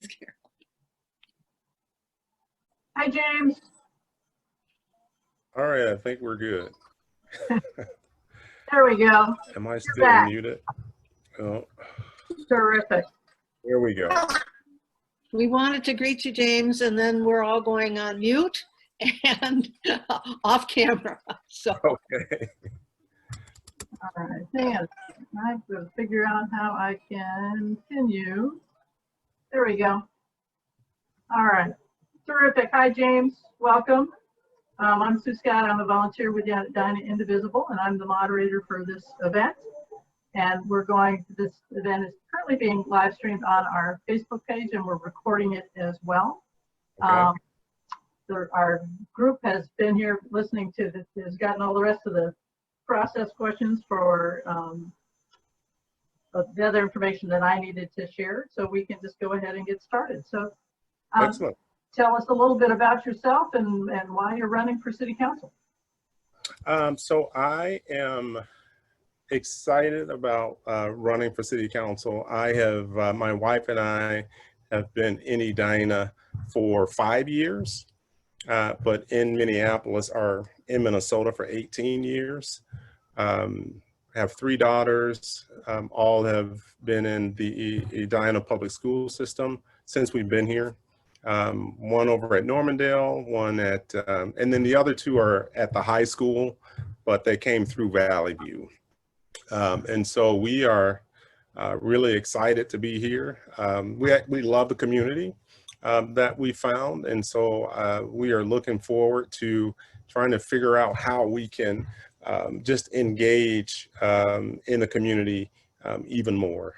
Carol. Hi, James. All right, I think we're good. There we go. Am I still back. muted? Oh, Terrific. there we go. We wanted to greet you, James, and then we're all going on mute and off camera. So Okay. All right, hang on. I'm going to figure out how I can pin you. There we go. All right. Terrific. Hi, James. Welcome. I'm Sue Scott. I'm a volunteer with Edina Indivisible, and I'm the moderator for this event. And this event is currently being live streamed on our Facebook page, and we're recording it as well. Okay. Our group has been here listening to this, has gotten all the rest of the process questions for the other information that I needed to share, so we can just go ahead and get started. So Excellent. tell us a little bit about yourself and why you're running for city council. So I am excited about running for city council. I have, my wife and I have been in Edina for 5 years, but in Minneapolis or in Minnesota for 18 years. Have 3 daughters, all have been in the Edina public school system since we've been here. One over at Normandale, one at, and then the other 2 are at the high school, but they came through Valley View. And so we are really excited to be here. We love the community that we found. And so we are looking forward to trying to figure out how we can just engage in the community even more.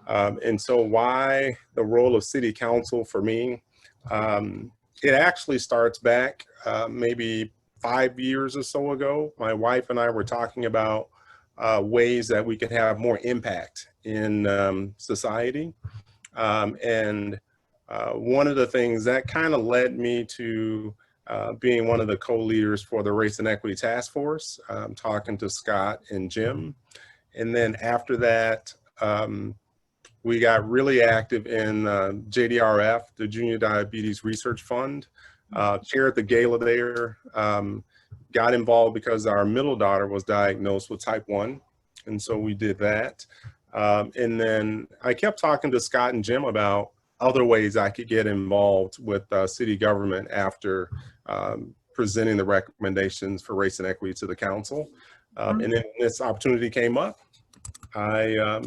And so why the role of city council for me? It actually starts back maybe 5 years or so ago. My wife and I were talking about ways that we could have more impact in society. And one of the things that kind of led me to being one of the co-leaders for the Race and Equity Task Force, talking to Scott and Jim. And then after that, we got really active in JDRF, the Junior Diabetes Research Fund, chaired the gala there, got involved because our middle daughter was diagnosed with type 1. And so we did that. And then I kept talking to Scott and Jim about other ways I could get involved with city government after presenting the recommendations for race and equity to the council. And then this opportunity came up. I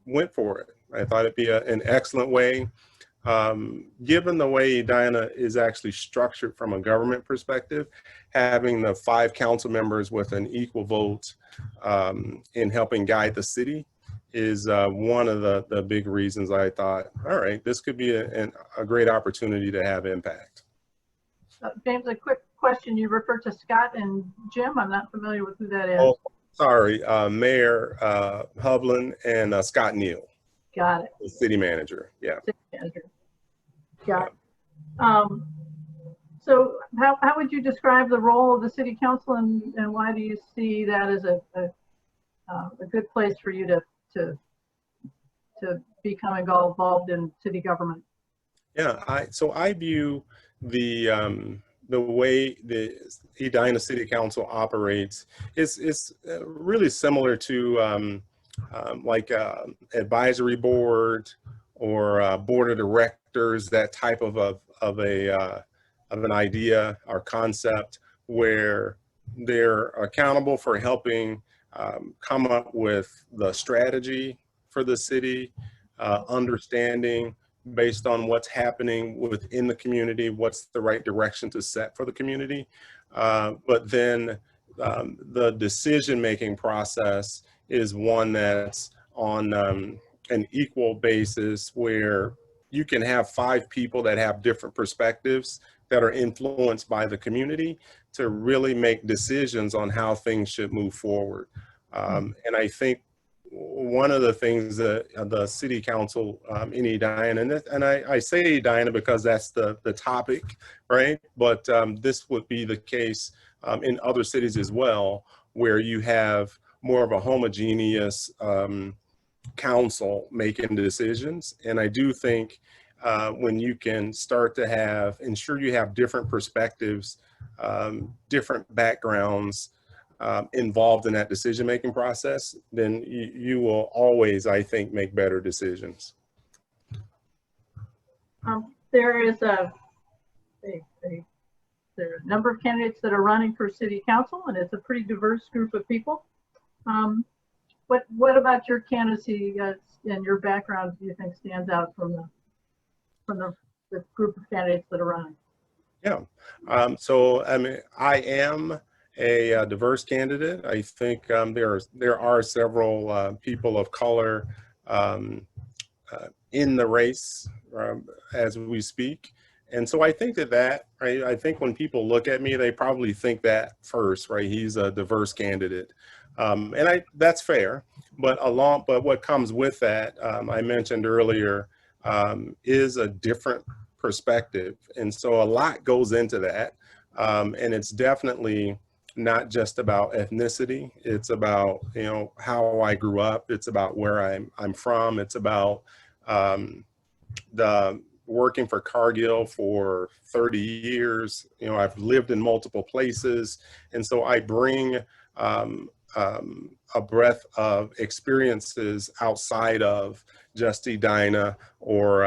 went for it. I thought it'd be an excellent way. Given the way Edina is actually structured from a government perspective, having the 5 council members with an equal vote in helping guide the city is one of the big reasons I thought, all right, this could be a great opportunity to have impact. James, a quick question. You referred to Scott and Jim. I'm not familiar with who that is. Oh, sorry, Mayor Hublin and Scott Neal. Got it. The city manager, yeah. City manager. Got it. So how would you describe the role of the city council, and why do you see that as a good place for you to become involved in city government? Yeah, so I view the way the Edina City Council operates is really similar to like advisory board or board of directors, that type of an idea or concept, where they're accountable for helping come up with the strategy for the city, understanding based on what's happening within the community, what's the right direction to set for the community. But then the decision-making process is one that's on an equal basis, where you can have 5 people that have different perspectives that are influenced by the community to really make decisions on how things should move forward. And I think one of the things that the city council in Edina, and I say Edina because that's the topic, right? But this would be the case in other cities as well, where you have more of a homogeneous council making decisions. And I do think when you can start to ensure you have different perspectives, different backgrounds involved in that decision-making process, then you will always, I think, make better decisions. There is there are a number of candidates that are running for city council, and it's a pretty diverse group of people. What about your candidacy and your background do you think stands out from the group of candidates that are running? Yeah, so I mean, I am a diverse candidate. I think there are several people of color in the race as we speak. And so I think I think when people look at me, they probably think that first, right? He's a diverse candidate. And that's fair, but what comes with that, I mentioned earlier, is a different perspective. And so a lot goes into that. And it's definitely not just about ethnicity. It's about, you know, how I grew up. It's about where I'm from. It's about the working for Cargill for 30 years. You know, I've lived in multiple places. And so I bring a breadth of experiences outside of just Edina or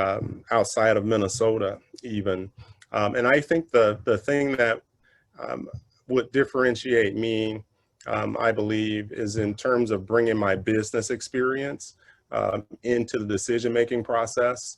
outside of Minnesota even. And I think the thing that would differentiate me, I believe, is in terms of bringing my business experience into the decision-making process.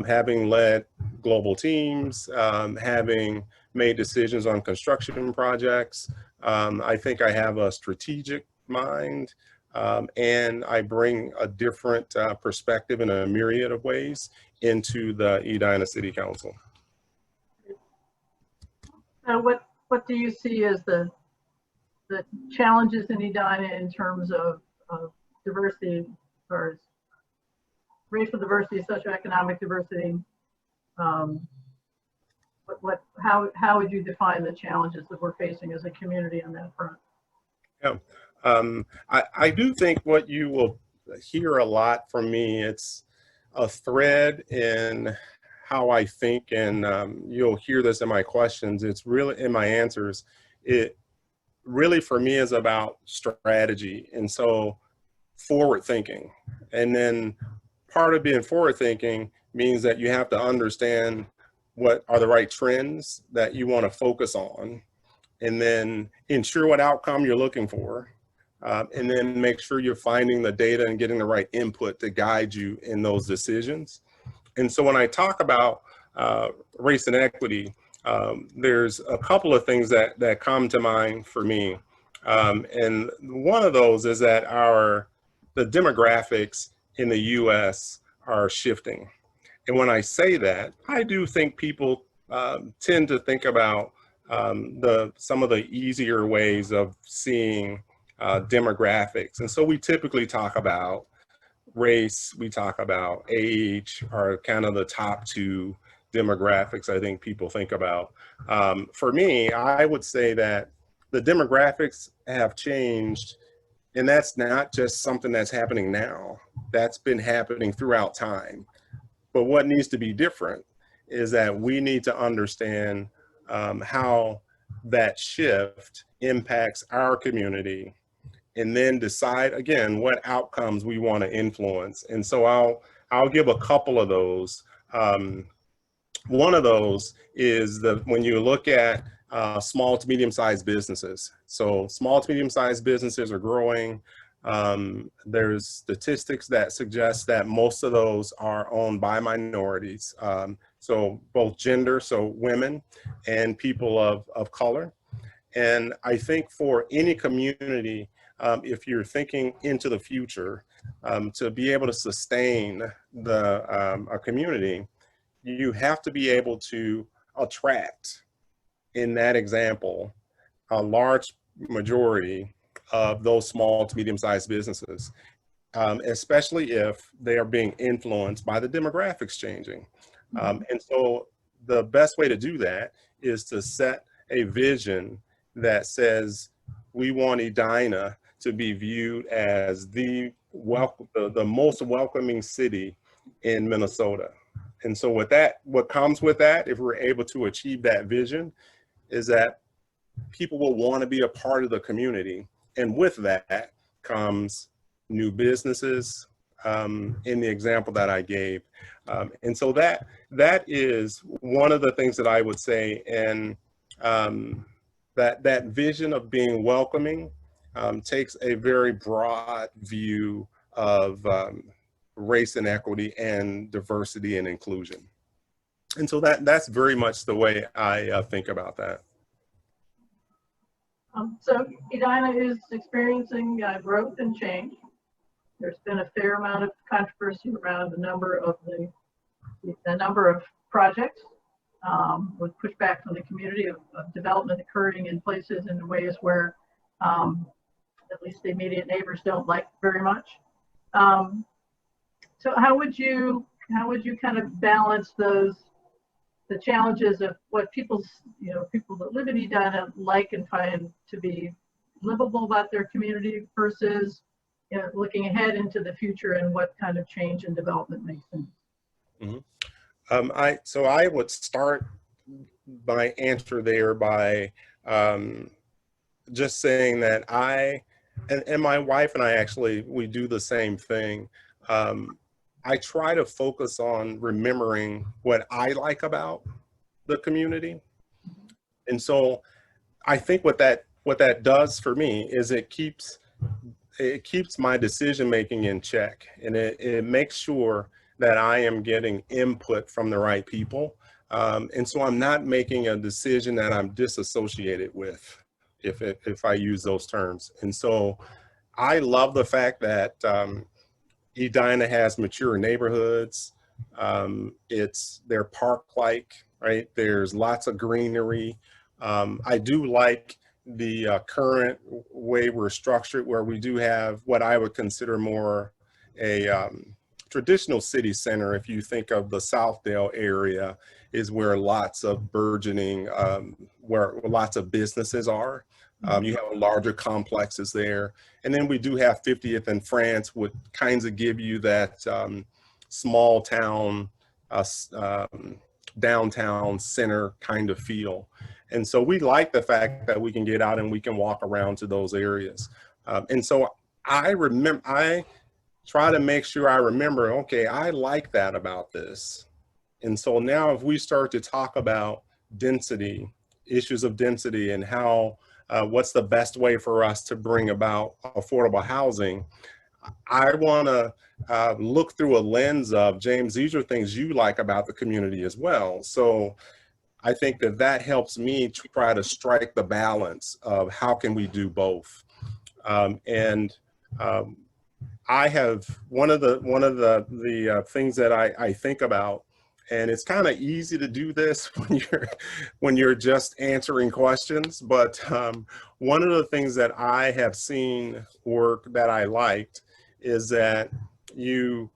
Having led global teams, having made decisions on construction projects, I think I have a strategic mind, and I bring a different perspective in a myriad of ways into the Edina City Council. What do you see as the challenges in Edina in terms of diversity, or racial diversity, socioeconomic diversity? How would you define the challenges that we're facing as a community on that front? Yeah, I do think what you will hear a lot from me, it's a thread in how I think, and you'll hear this in my questions. It's really in my answers. It really for me is about strategy, and so forward thinking. And then part of being forward thinking means that you have to understand what are the right trends that you want to focus on, and then ensure what outcome you're looking for, and then make sure you're finding the data and getting the right input to guide you in those decisions. And so when I talk about race and equity, there's a couple of things that come to mind for me. And one of those is that the demographics in the US are shifting. And when I say that, I do think people tend to think about some of the easier ways of seeing demographics. And so we typically talk about race, we talk about age, are kind of the top two demographics I think people think about. For me, I would say that the demographics have changed, and that's not just something that's happening now. That's been happening throughout time. But what needs to be different is that we need to understand how that shift impacts our community, and then decide again what outcomes we want to influence. And so I'll give a couple of those. One of those is when you look at small to medium-sized businesses. So small to medium-sized businesses are growing. There's statistics that suggest that most of those are owned by minorities. So both gender, so women, and people of color. And I think for any community, if you're thinking into the future, to be able to sustain a community, you have to be able to attract, in that example, a large majority of those small to medium-sized businesses, especially if they are being influenced by the demographics changing. And so the best way to do that is to set a vision that says we want Edina to be viewed as the the most welcoming city in Minnesota. And so what comes with that, if we're able to achieve that vision, is that people will want to be a part of the community. And with that comes new businesses, in the example that I gave. And so that is one of the things that I would say. And that vision of being welcoming takes a very broad view of race and equity and diversity and inclusion. And so that's very much the way I think about that. So Edina is experiencing growth and change. There's been a fair amount of controversy around the number of projects, with pushback from the community of development occurring in places in ways where at least the immediate neighbors don't like very much. So how would you kind of balance the challenges of what people that live in Edina like and find to be livable about their community versus looking ahead into the future and what kind of change and development makes sense? Mm-hmm. So I would start my answer there by just saying that and my wife and I actually, we do the same thing. I try to focus on remembering what I like about the community. And so I think what that does for me is it keeps my decision making in check, and it makes sure that I am getting input from the right people. And so I'm not making a decision that I'm disassociated with, if I use those terms. And so I love the fact that Edina has mature neighborhoods. They're park-like, right? There's lots of greenery. I do like the current way we're structured, where we do have what I would consider more a traditional city center. If you think of the Southdale area, is where lots of burgeoning, where lots of businesses are. You have larger complexes there. And then we do have 50th and France, would kinds of give you that small town, downtown center kind of feel. And so we like the fact that we can get out and we can walk around to those areas. And so I try to make sure I remember, okay, I like that about this. And so now if we start to talk about density, issues of density, and how what's the best way for us to bring about affordable housing, I want to look through a lens of, James, these are things you like about the community as well. So I think that helps me to try to strike the balance of how can we do both. I have one of the things that I think about, and it's kind of easy to do this when you're just answering questions. But one of the things that I have seen work that I liked is that you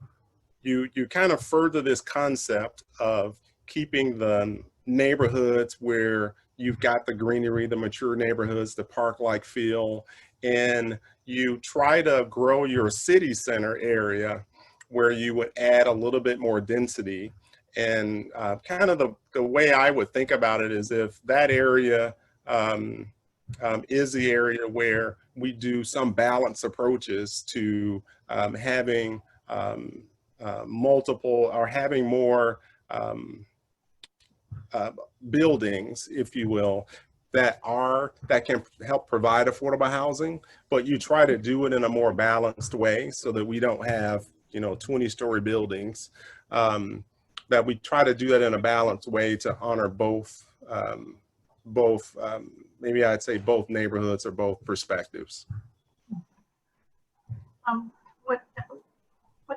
kind of further this concept of keeping the neighborhoods where you've got the greenery, the mature neighborhoods, the park-like feel, and you try to grow your city center area where you would add a little bit more density. And kind of the way I would think about it is, if that area is the area where we do some balanced approaches to having multiple, or having more buildings, if you will, that can help provide affordable housing, but you try to do it in a more balanced way so that we don't have 20-story buildings. That we try to do that in a balanced way to honor both, maybe I'd say both neighborhoods or both perspectives. What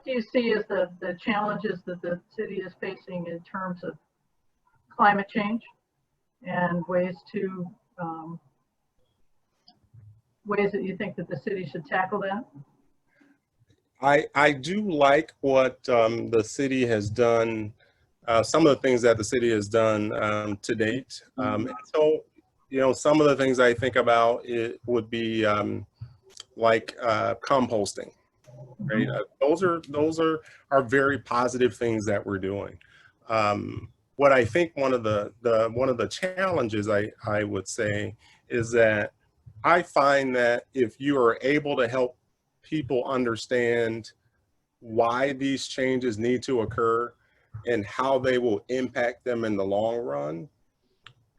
do you see as the challenges that the city is facing in terms of climate change, and ways that you think that the city should tackle that? I do like what the city has done, some of the things that the city has done to date. So, some of the things I think about would be like composting. right? Those are very positive things that we're doing. What I think one of the challenges I would say is that I find that if you are able to help people understand why these changes need to occur and how they will impact them in the long run,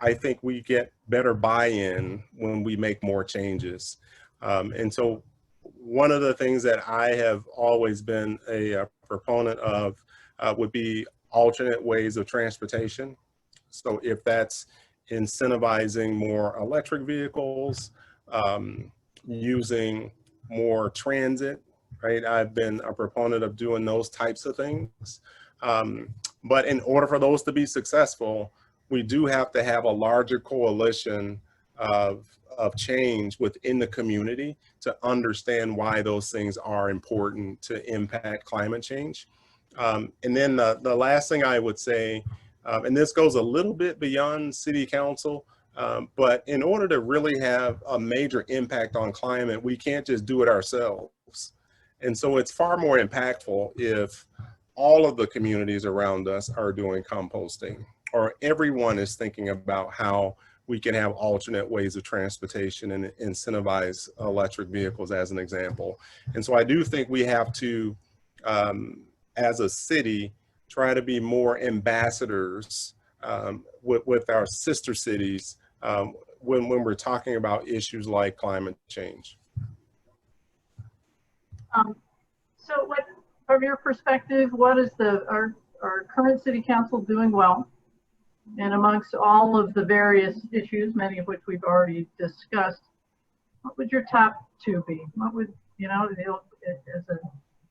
I think we get better buy-in when we make more changes. And so one of the things that I have always been a proponent of would be alternate ways of transportation. So if that's incentivizing more electric vehicles, using more transit, right? I've been a proponent of doing those types of things. But in order for those to be successful, we do have to have a larger coalition of change within the community to understand why those things are important to impact climate change. And then the last thing I would say, and this goes a little bit beyond city council, but in order to really have a major impact on climate, we can't just do it ourselves. And so it's far more impactful if all of the communities around us are doing composting, or everyone is thinking about how we can have alternate ways of transportation and incentivize electric vehicles as an example. And so I do think we have to, as a city, try to be more ambassadors with our sister cities when we're talking about issues like climate change. So what, from your perspective, what is our current city council doing well? And amongst all of the various issues, many of which we've already discussed, what would your top two be? What would, as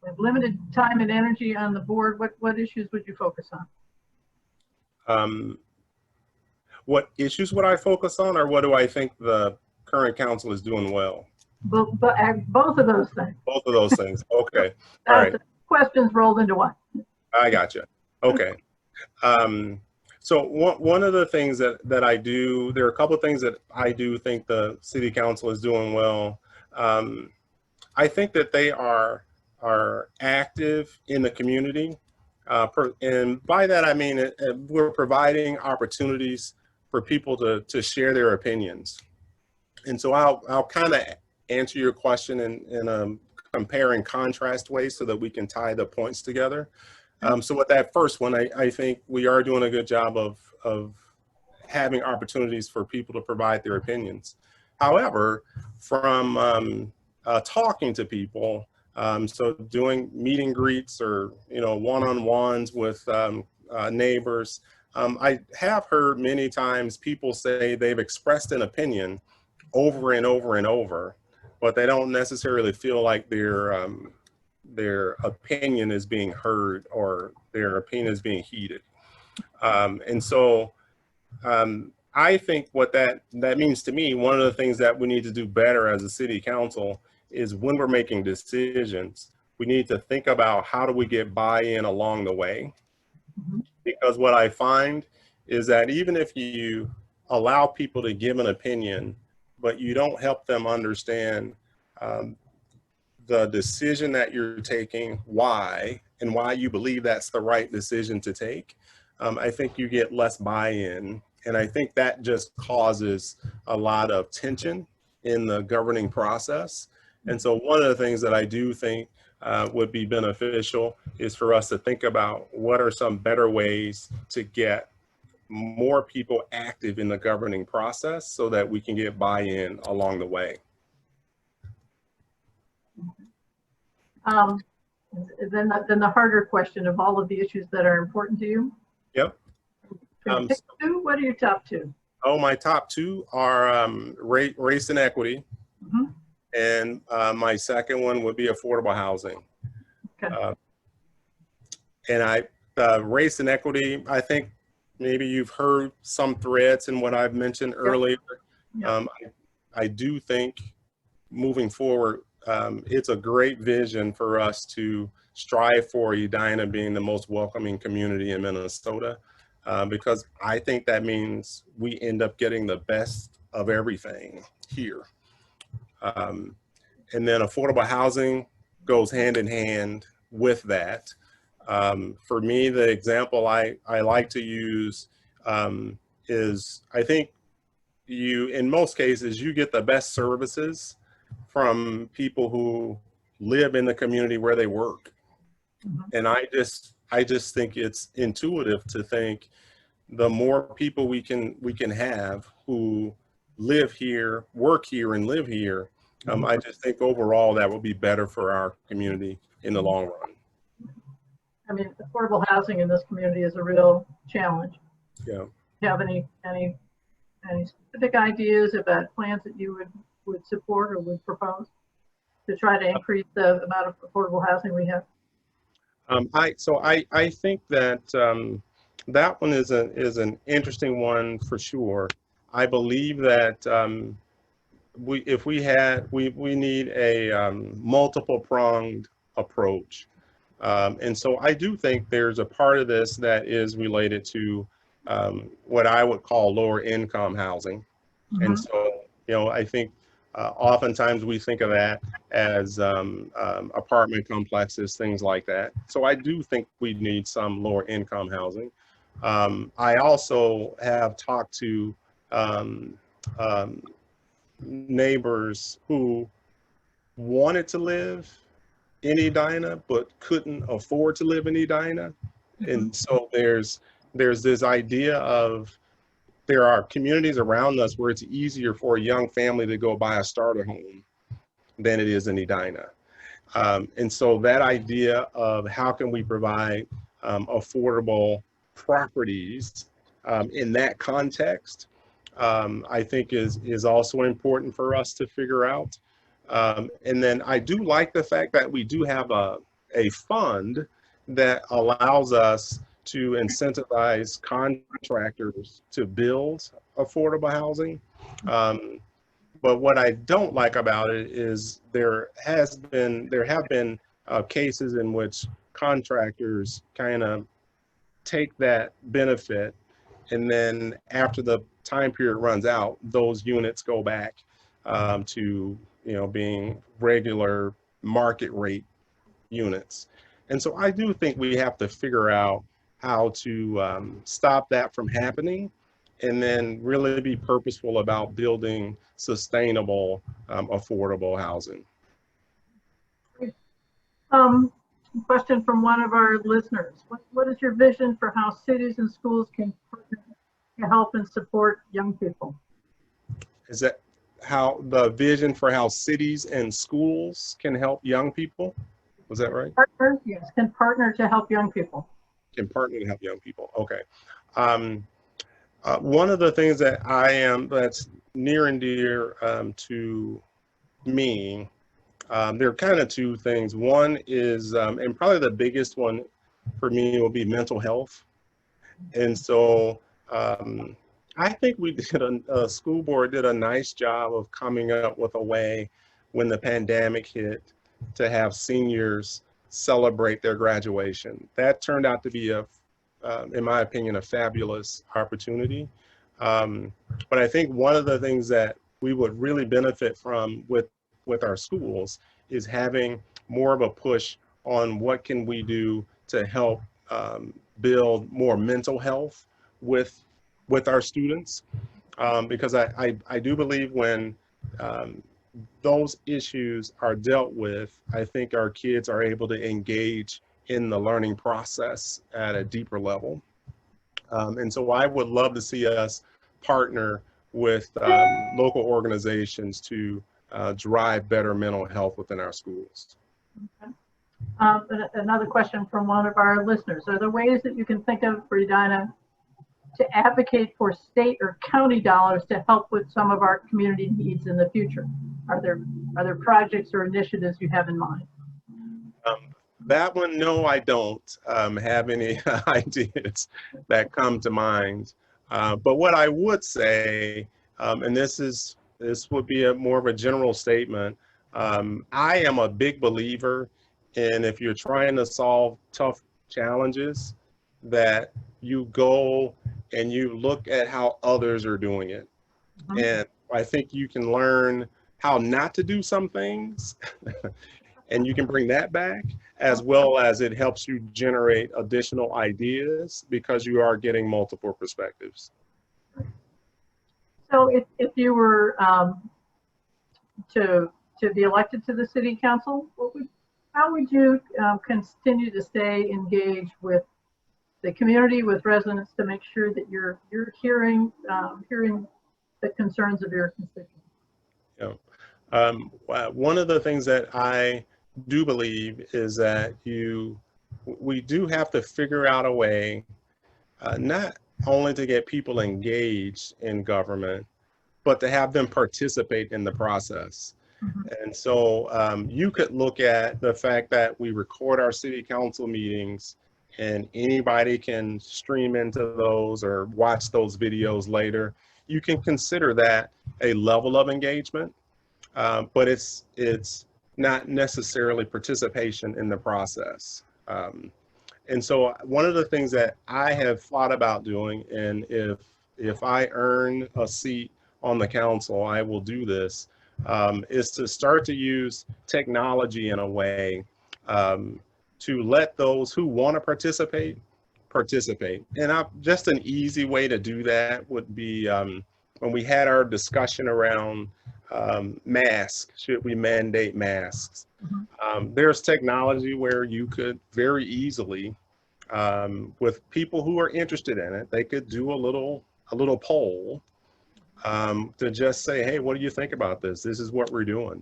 with limited time and energy on the board, what issues would you focus on? What issues would I focus on, or what do I think the current council is doing well? Both of those things. Both of those things. Okay. All right. Questions rolled into one. I gotcha. Okay. So one of the things that I do, there are a couple of things that I do think the city council is doing well. I think that they are active in the community. And by that, I mean, we're providing opportunities for people to share their opinions. And so I'll kind of answer your question in a compare and contrast way so that we can tie the points together. So with that first one, I think we are doing a good job of having opportunities for people to provide their opinions. However, from talking to people, so doing meet and greets or one-on-ones with neighbors, I have heard many times people say they've expressed an opinion over and over and over, but they don't necessarily feel like their opinion is being heard or their opinion is being heeded. And so I think what that means to me, one of the things that we need to do better as a city council is when we're making decisions, we need to think about how do we get buy-in along the way. Because what I find is that even if you allow people to give an opinion, but you don't help them understand the decision that you're taking, why, and why you believe that's the right decision to take, I think you get less buy-in. And I think that just causes a lot of tension in the governing process. And so one of the things that I do think would be beneficial is for us to think about what are some better ways to get more people active in the governing process so that we can get buy-in along the way. Then the harder question of all of the issues that are important to you. Yep. Pick two. What are your top two? Oh, my top two are race and equity. Mm-hmm. And my second one would be affordable housing. Okay. And race and equity, I think maybe you've heard some threads in what I've mentioned earlier. Yep. I do think moving forward, it's a great vision for us to strive for Edina being the most welcoming community in Minnesota, because I think that means we end up getting the best of everything here. And then affordable housing, goes hand in hand with that. For me, the example I like to use is, I think in most cases, you get the best services from people who live in the community where they work. And I just think it's intuitive to think the more people we can have who live here, work here, and live here, I just think overall that will be better for our community in the long run. I mean, affordable housing in this community is a real challenge. Yeah. Do you have any specific ideas about plans that you would support or would propose to try to increase the amount of affordable housing we have? I think that that one is an interesting one for sure. I believe that we need a multiple pronged approach, and so I do think there's a part of this that is related to what I would call lower income housing, and so I think oftentimes we think of that as apartment complexes, things like that. So I do think we need some lower income housing. I also have talked to neighbors who wanted to live in Edina but couldn't afford to live in Edina. And so there's this idea of there are communities around us where it's easier for a young family to go buy a starter home than it is in Edina. And so that idea of how can we provide affordable properties in that context, I think is also important for us to figure out. And then I do like the fact that we do have a fund that allows us to incentivize contractors to build affordable housing. But what I don't like about it is there have been cases in which contractors kind of take that benefit, and then after the time period runs out, those units go back to being regular market rate units. And so I do think we have to figure out how to stop that from happening, and then really be purposeful about building sustainable, affordable housing. Question from one of our listeners. What is your vision for how cities and schools can partner to help and support young people? Is that how the vision for how cities and schools can help young people? Was that right? Partner, yes, can partner to help young people. Can partner to help young people. Okay. One of the things that's near and dear to me, there are kind of two things. One is, and probably the biggest one for me will be mental health. And so I think we did a school board did a nice job of coming up with a way when the pandemic hit to have seniors celebrate their graduation. That turned out to be in my opinion, a fabulous opportunity. But I think one of the things that we would really benefit from with our schools is having more of a push on what can we do to help build more mental health with our students. Because I do believe when those issues are dealt with, I think our kids are able to engage in the learning process at a deeper level. And so I would love to see us partner with local organizations to drive better mental health within our schools. Okay. Another question from one of our listeners. Are there ways that you can think of for Edina to advocate for state or county dollars to help with some of our community needs in the future? Are there projects or initiatives you have in mind? That one, no, I don't have any ideas that come to mind. But what I would say, and this would be more of a general statement, I am a big believer in if you're trying to solve tough challenges, that you go and you look at how others are doing it. And I think you can learn how not to do some things and you can bring that back, as well as it helps you generate additional ideas because you are getting multiple perspectives. So if you were to be elected to the city council, how would you continue to stay engaged with the community, with residents, to make sure that you're hearing the concerns of your constituents? One of the things that I do believe is that we do have to figure out a way, not only to get people engaged in government, but to have them participate in the process. And so you could look at the fact that we record our city council meetings and anybody can stream into those or watch those videos later. You can consider that a level of engagement, but it's not necessarily participation in the process. And so one of the things that I have thought about doing, and if I earn a seat on the council, I will do this, is to start to use technology in a way to let those who want to participate. And just an easy way to do that would be when we had our discussion around masks, should we mandate masks? There's technology where you could very easily, with people who are interested in it, they could do a little poll to just say, hey, what do you think about this? This is what we're doing.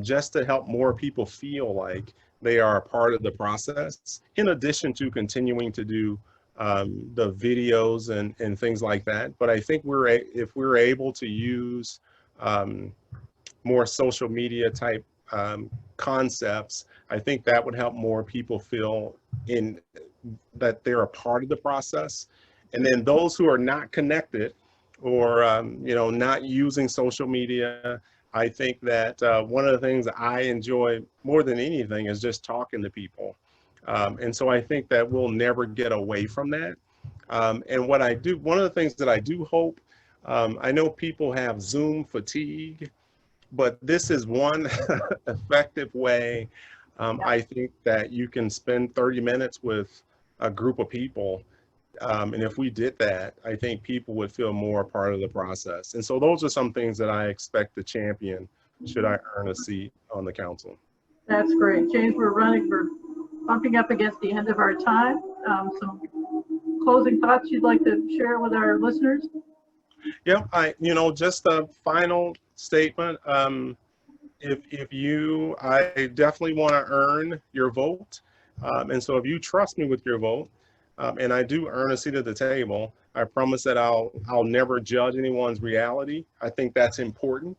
Just to help more people feel like they are a part of the process, in addition to continuing to do the videos and things like that. But I think if we're able to use more social media type concepts, I think that would help more people feel that they're a part of the process. And then those who are not connected or not using social media, I think that one of the things that I enjoy more than anything is just talking to people. And so I think that we'll never get away from that. And one of the things that I do hope, I know people have Zoom fatigue, but this is one effective way. I think that you can spend 30 minutes with a group of people. And if we did that, I think people would feel more a part of the process. And so those are some things that I expect to champion should I earn a seat on the council. That's great. James, we're bumping up against the end of our time. Some closing thoughts you'd like to share with our listeners? Yeah, just a final statement. I definitely want to earn your vote. And so if you trust me with your vote, and I do earn a seat at the table, I promise that I'll never judge anyone's reality. I think that's important.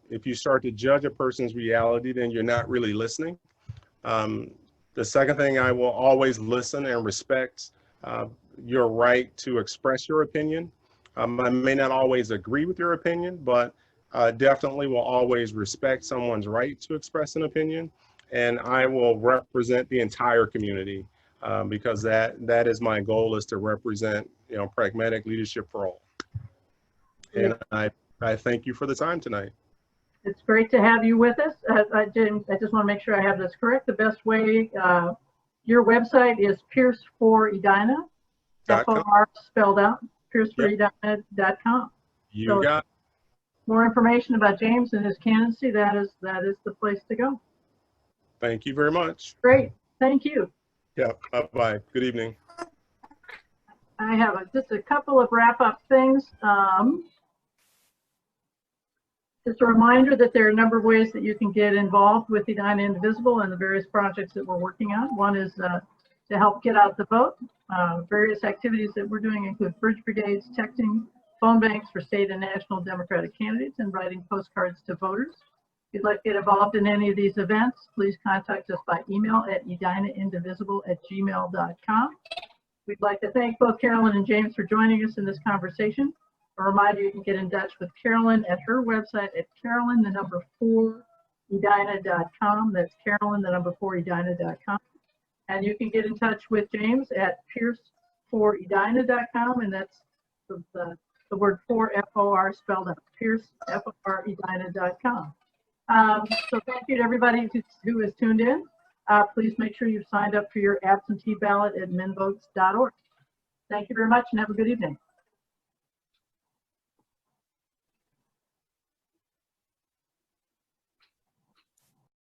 If you start to judge a person's reality, then you're not really listening. The second thing, I will always listen and respect your right to express your opinion. I may not always agree with your opinion, but definitely will always respect someone's right to express an opinion. And I will represent the entire community because that is my goal, is to represent pragmatic leadership for all. And I thank you for the time tonight. It's great to have you with us. James, I just want to make sure I have this correct. The best way, your website is Pierce4Edina, F-O-R spelled out, Pierce4Edina.com. You got more information about James and his candidacy. That is the place to go. Thank you very much. Great. Thank you. Yeah. Bye-bye. Good evening. I have just a couple of wrap-up things. Just a reminder that there are a number of ways that you can get involved with Edina Indivisible and the various projects that we're working on. One is to help get out the vote. Various activities that we're doing include bridge brigades, texting, phone banks for state and national Democratic candidates, and writing postcards to voters. If you'd like to get involved in any of these events, please contact us by email at edinaindivisible@gmail.com. We'd like to thank both Carolyn and James for joining us in this conversation. A reminder, you can get in touch with Carolyn at her website at Carolyn4Edina.com. That's Carolyn4Edina.com. And you can get in touch with James at Pierce4Edina.com, and that's the word for, F-O-R spelled out, Pierce4Edina.com. So thank you to everybody who has tuned in. Please make sure you've signed up for your absentee ballot at minvotes.org. Thank you very much and have a good evening.